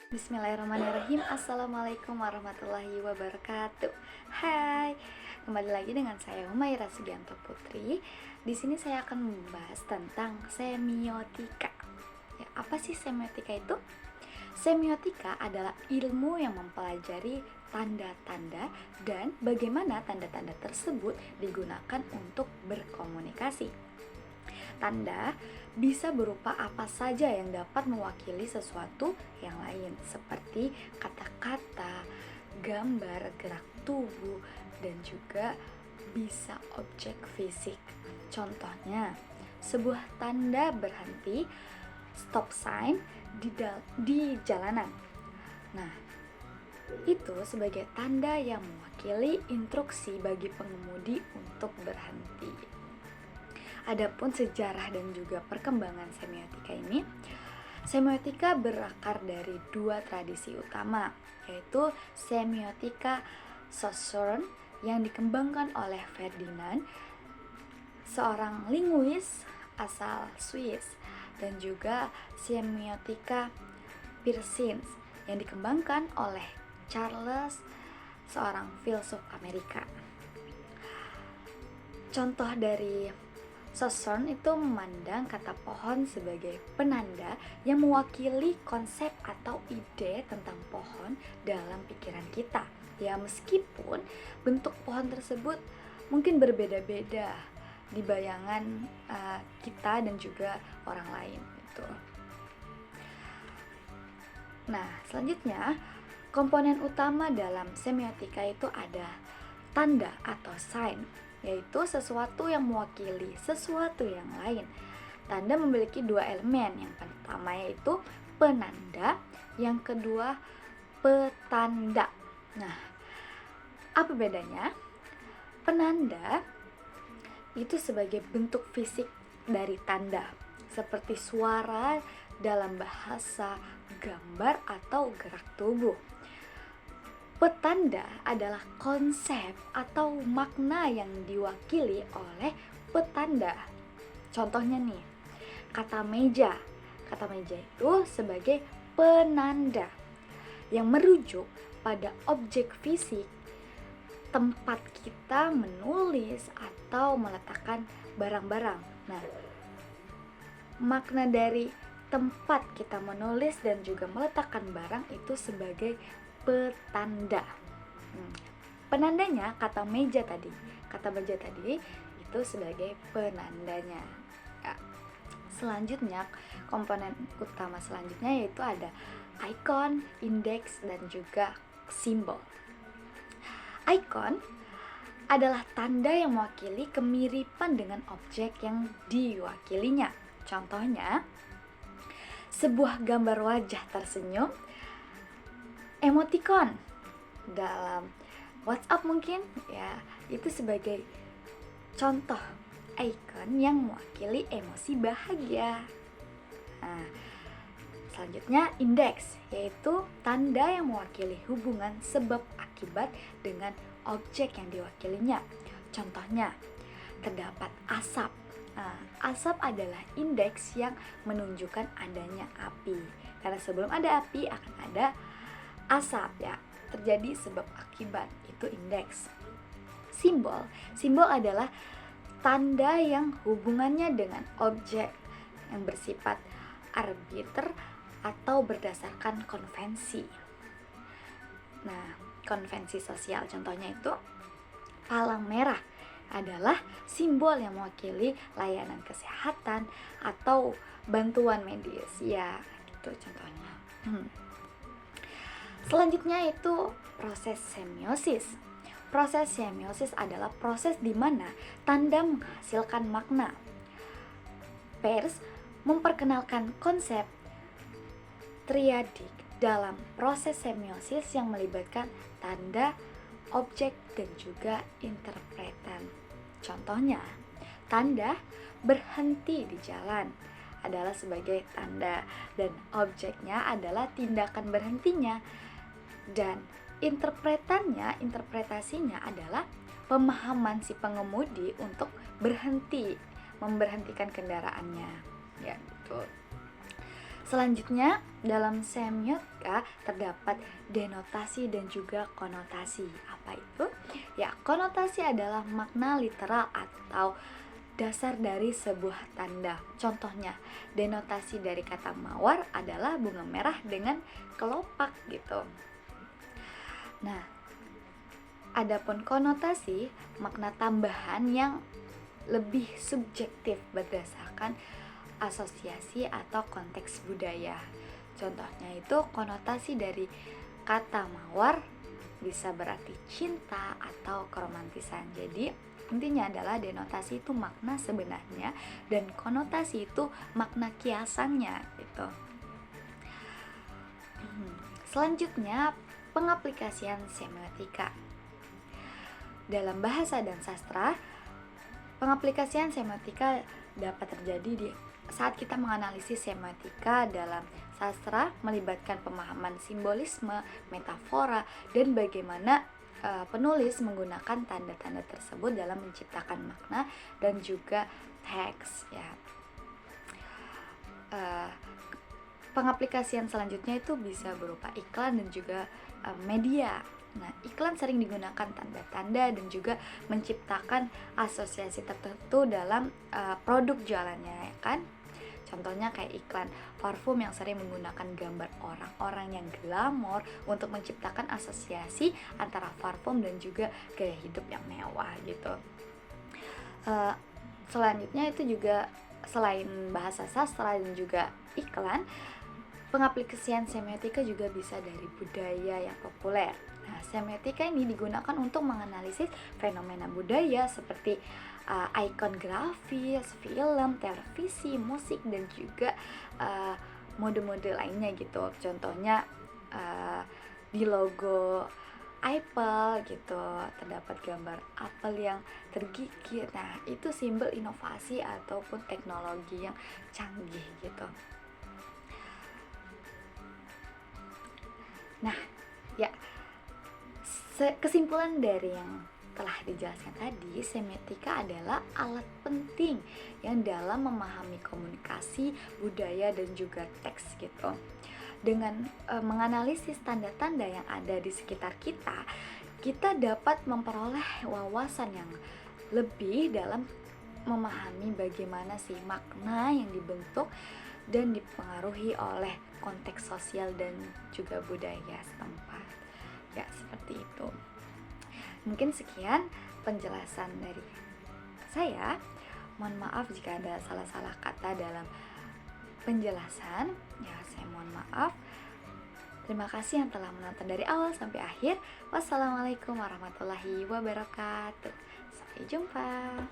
Bismillahirrahmanirrahim. Assalamualaikum warahmatullahi wabarakatuh. Hai, kembali lagi dengan saya Humaira Sugianto Putri. Di sini saya akan membahas tentang semiotika. Ya, apa sih semiotika itu? Semiotika adalah ilmu yang mempelajari tanda-tanda dan bagaimana tanda-tanda tersebut digunakan untuk berkomunikasi. Tanda bisa berupa apa saja yang dapat mewakili sesuatu yang lain, seperti kata-kata, gambar, gerak tubuh, dan juga bisa objek fisik. Contohnya, sebuah tanda berhenti, stop sign di jalanan. Nah, itu sebagai tanda yang mewakili instruksi bagi pengemudi untuk berhenti. Adapun sejarah dan juga perkembangan semiotika ini, semiotika berakar dari dua tradisi utama, yaitu semiotika Saussure yang dikembangkan oleh Ferdinand, seorang linguis asal Swiss, dan juga semiotika Peirce yang dikembangkan oleh Charles, seorang filsuf Amerika. Contoh dari Saussure itu memandang kata pohon sebagai penanda yang mewakili konsep atau ide tentang pohon dalam pikiran kita. Ya, meskipun bentuk pohon tersebut mungkin berbeda-beda di bayangan kita dan juga orang lain gitu. Nah, selanjutnya komponen utama dalam semiotika itu ada tanda atau sign, yaitu sesuatu yang mewakili sesuatu yang lain. Tanda memiliki dua elemen, yang pertama yaitu penanda, yang kedua petanda. Nah, apa bedanya? Penanda itu sebagai bentuk fisik dari tanda, seperti suara dalam bahasa, gambar, atau gerak tubuh. Petanda adalah konsep atau makna yang diwakili oleh petanda. Contohnya nih, kata meja. Kata meja itu sebagai penanda yang merujuk pada objek fisik, tempat kita menulis atau meletakkan barang-barang. Nah, makna dari tempat kita menulis dan juga meletakkan barang itu sebagai petanda. Penandanya kata meja tadi itu sebagai penandanya. Ya. Selanjutnya, komponen utama selanjutnya yaitu ada icon, indeks, dan juga simbol. Icon adalah tanda yang mewakili kemiripan dengan objek yang diwakilinya. Contohnya, sebuah gambar wajah tersenyum, emoticon dalam WhatsApp mungkin, ya, itu sebagai contoh icon yang mewakili emosi bahagia. Nah, selanjutnya indeks, yaitu tanda yang mewakili hubungan sebab akibat dengan objek yang diwakilinya. Contohnya, terdapat asap. Nah, asap adalah indeks yang menunjukkan adanya api. Karena sebelum ada api akan ada asap, ya, terjadi sebab akibat, itu indeks. Simbol adalah tanda yang hubungannya dengan objek yang bersifat arbiter atau berdasarkan konvensi. Nah, konvensi sosial contohnya itu palang merah adalah simbol yang mewakili layanan kesehatan atau bantuan medis, ya, itu contohnya. Selanjutnya itu proses semiosis. Proses semiosis adalah proses di mana tanda menghasilkan makna. Peirce memperkenalkan konsep triadik dalam proses semiosis yang melibatkan tanda, objek, dan juga interpretan. Contohnya, tanda berhenti di jalan adalah sebagai tanda dan objeknya adalah tindakan berhentinya, dan interpretasinya adalah pemahaman si pengemudi untuk memberhentikan kendaraannya, ya, betul. Selanjutnya, dalam semiotika terdapat denotasi dan juga konotasi. Apa itu? Ya, konotasi adalah makna literal atau dasar dari sebuah tanda. Contohnya, denotasi dari kata mawar adalah bunga merah dengan kelopak gitu. Nah, adapun konotasi, makna tambahan yang lebih subjektif berdasarkan asosiasi atau konteks budaya. Contohnya itu konotasi dari kata mawar bisa berarti cinta atau keromantisan. Jadi intinya adalah denotasi itu makna sebenarnya dan konotasi itu makna kiasannya gitu. Selanjutnya, pengaplikasian semiotika. Dalam bahasa dan sastra, pengaplikasian semiotika dapat terjadi saat kita menganalisis semiotika dalam sastra, melibatkan pemahaman simbolisme, metafora, dan bagaimana penulis menggunakan tanda-tanda tersebut dalam menciptakan makna dan juga teks ya. Pengaplikasian selanjutnya itu bisa berupa iklan dan juga media. Nah, iklan sering digunakan tanda-tanda dan juga menciptakan asosiasi tertentu dalam produk jualannya, ya kan? Contohnya kayak iklan parfum yang sering menggunakan gambar orang-orang yang glamor untuk menciptakan asosiasi antara parfum dan juga gaya hidup yang mewah gitu. Selanjutnya itu juga selain bahasa sastra dan juga iklan, pengaplikasian semiotika juga bisa dari budaya yang populer. Nah, semiotika ini digunakan untuk menganalisis fenomena budaya seperti ikon grafis, film, televisi, musik, dan juga mode-mode lainnya gitu. Contohnya di logo Apple gitu terdapat gambar apel yang tergigit. Nah, itu simbol inovasi ataupun teknologi yang canggih gitu. Nah, ya, kesimpulan dari yang telah dijelaskan tadi, semiotika adalah alat penting yang dalam memahami komunikasi, budaya, dan juga teks gitu. Dengan menganalisis tanda-tanda yang ada di sekitar kita, kita dapat memperoleh wawasan yang lebih dalam memahami bagaimana sih makna yang dibentuk dan dipengaruhi oleh konteks sosial dan juga budaya setempat. Ya, seperti itu. Mungkin sekian penjelasan dari saya. Mohon maaf jika ada salah-salah kata dalam penjelasan. Ya, saya mohon maaf. Terima kasih yang telah menonton dari awal sampai akhir. Wassalamualaikum warahmatullahi wabarakatuh. Sampai jumpa.